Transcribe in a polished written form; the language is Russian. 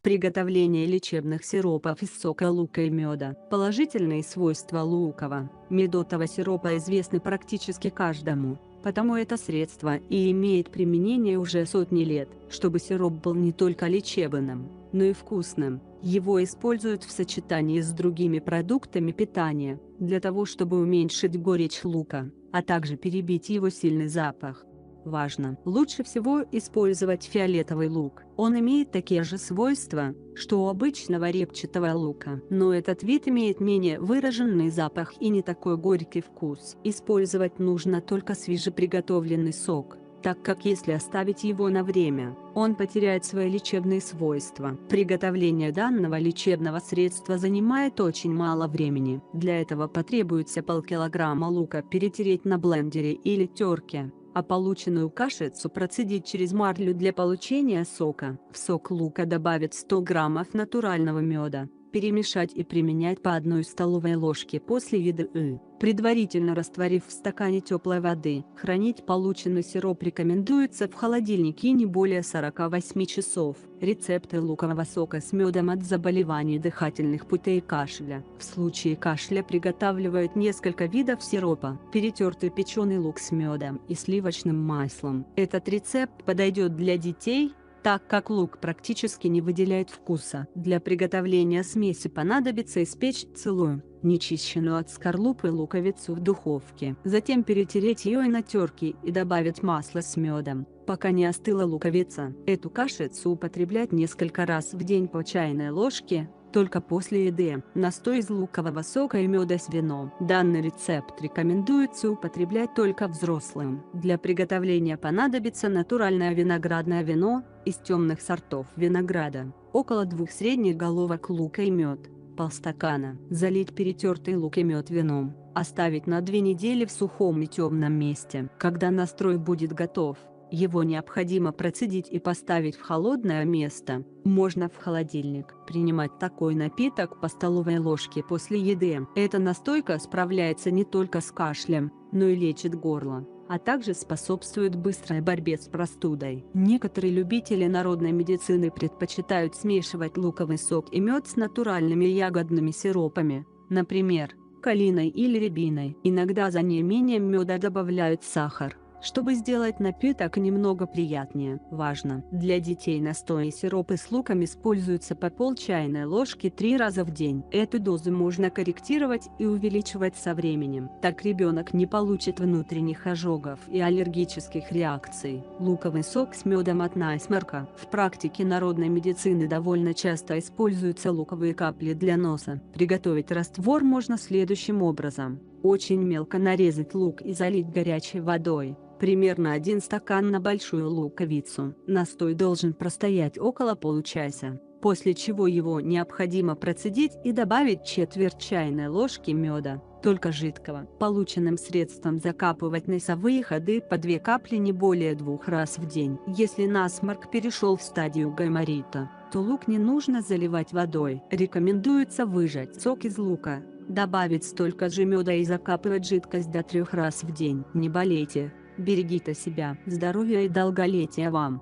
Приготовление лечебных сиропов из сока лука и меда. Положительные свойства лукового, медового сиропа известны практически каждому, потому это средство и имеет применение уже сотни лет. Чтобы сироп был не только лечебным, но и вкусным, его используют в сочетании с другими продуктами питания, для того чтобы уменьшить горечь лука, а также перебить его сильный запах. Важно! Лучше всего использовать фиолетовый лук. Он имеет такие же свойства, что у обычного репчатого лука, но этот вид имеет менее выраженный запах и не такой горький вкус. Использовать нужно только свежеприготовленный сок, так как если оставить его на время, он потеряет свои лечебные свойства. Приготовление данного лечебного средства занимает очень мало времени. Для этого потребуется полкилограмма лука перетереть на блендере или терке, а полученную кашицу процедить через марлю для получения сока. В сок лука добавить 100 граммов натурального меда, перемешать и применять по 1 столовой ложке после еды, предварительно растворив в стакане теплой воды. Хранить полученный сироп рекомендуется в холодильнике не более 48 часов. Рецепты лукового сока с медом от заболеваний дыхательных путей и кашля. В случае кашля приготавливают несколько видов сиропа. Перетертый печеный лук с медом и сливочным маслом. Этот рецепт подойдет для детей, так как лук практически не выделяет вкуса. Для приготовления смеси понадобится испечь целую, нечищенную от скорлупы луковицу в духовке. Затем перетереть ее на терке и добавить масло с медом, пока не остыла луковица. Эту кашицу употреблять несколько раз в день по чайной ложке, только после еды. Настой из лукового сока и меда с вином. Данный рецепт рекомендуется употреблять только взрослым. Для приготовления понадобится натуральное виноградное вино, из темных сортов винограда, около 2 средних головок лука и мед, полстакана. Залить перетертый лук и мед вином, оставить на 2 недели в сухом и темном месте. Когда настой будет готов, его необходимо процедить и поставить в холодное место, можно в холодильник. Принимать такой напиток по столовой ложке после еды. Эта настойка справляется не только с кашлем, но и лечит горло, а также способствует быстрой борьбе с простудой. Некоторые любители народной медицины предпочитают смешивать луковый сок и мед с натуральными ягодными сиропами, например, калиной или рябиной. Иногда за неимением меда добавляют сахар, чтобы сделать напиток немного приятнее. Важно! Для детей настои и сиропы с луком используются по пол чайной ложки 3 раза в день. Эту дозу можно корректировать и увеличивать со временем. Так ребенок не получит внутренних ожогов и аллергических реакций. Луковый сок с медом от насморка. В практике народной медицины довольно часто используются луковые капли для носа. Приготовить раствор можно следующим образом. Очень мелко нарезать лук и залить горячей водой. Примерно 1 стакан на большую луковицу. Настой должен простоять около получаса, после чего его необходимо процедить и добавить четверть чайной ложки меда, только жидкого. Полученным средством закапывать носовые ходы по 2 капли не более 2 раз в день. Если насморк перешел в стадию гайморита, то лук не нужно заливать водой. Рекомендуется выжать сок из лука, добавить столько же меда и закапывать жидкость до 3 раз в день. Не болейте, берегите себя, здоровья и долголетия вам!